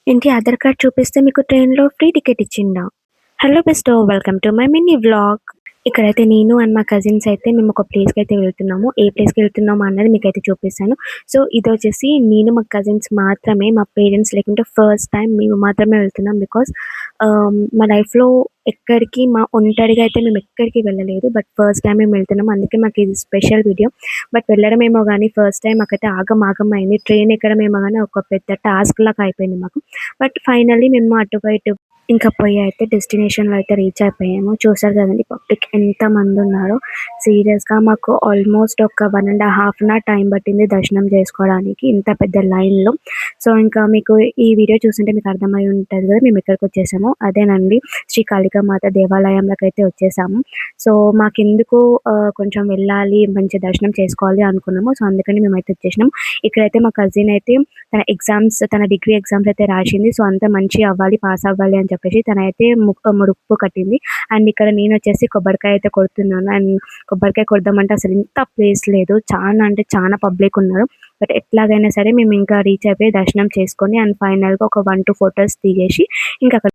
ఏంటి ఆధార్ కార్డ్ చూపిస్తే మీకు ట్రైన్‌లో ఫ్రీ టికెట్ ఇచ్చిండా? Hello Bairstow welcome to my mini vlog. ఇక్కడైతే నేను అండ్ మా కజిన్స్ అయితే మేము ఒక ప్లేస్‌కైతే వెళ్తున్నాము. ఏ ప్లేస్‌కి వెళ్తున్నాము అన్నది మీకైతే చూపిస్తాను. సో, ఇదొచ్చేసి నేను మా కజిన్స్ మాత్రమే, మా పేరెంట్స్ లేకుంటే ఫస్ట్ టైమ్ మేము మాత్రమే వెళ్తున్నాం. బికాజ్ మా లైఫ్‌లో ఎక్కడికి ఒంటరిగా అయితే మేము ఎక్కడికి వెళ్ళలేదు. బట్ ఫస్ట్ టైమ్ మేము వెళ్తున్నాం. అందుకే మాకు ఇది స్పెషల్ వీడియో. బట్ వెళ్ళడమేమో గానీ ఫస్ట్ టైమ్ మాకైతే ఆగమాగం అయింది. ట్రైన్ ఎక్కడమేమో గానీ ఒక పెద్ద టాస్క్ లాగా అయిపోయింది మాకు. బట్ ఫైనల్లీ మేము అటు ఇంకా పోయి అయితే డెస్టినేషన్‌లో అయితే రీచ్ అయిపోయాము. చూసారు కదండీ పబ్లిక్ ఎంతమందున్నారో. సీరియస్‌గా మాకు ఆల్మోస్ట్ ఒక 1 ½ అవర్ టైం పట్టింది దర్శనం చేసుకోవడానికి ఇంత పెద్ద లైన్‌లో. సో, ఇంకా మీకు ఈ వీడియో చూస్తుంటే మీకు అర్థమై ఉంటది కదా! మేము ఎక్కడికొచ్చేసామో. అదేనండి శ్రీ కాళికామాత దేవాలయంలోకైతే వచ్చేసాము. సో, మాకెందుకు కొంచెం వెళ్ళాలి, మంచి దర్శనం చేసుకోవాలి అనుకున్నాము. సో, అందుకని మేమైతే వచ్చేసినాం. ఇక్కడైతే మా కజిన్ అయితే తన డిగ్రీ ఎగ్జామ్స్ అయితే రాసింది. సో, అంతా మంచిగా అవ్వాలి, పాస్ అవ్వాలి అని చెప్పేసి తనైతే ముడుపు కట్టింది. అండ్ ఇక్కడ నేనొచ్చేసి కొబ్బరికాయ అయితే కొడుతున్నాను. అండ్ కొబ్బరికాయ కొడదామంటే అసలు ఇంత ప్లేస్ లేదు. చానా అంటే చానా పబ్లిక్ ఉన్నారు. బట్ ఎట్లాగైనా సరే మేము ఇంకా రీచ్ అయిపోయి దర్శనం చేసుకొని అండ్ ఫైనల్‌గా ఒక 1, 2 ఫోటోస్ దిగేసి ఇంకా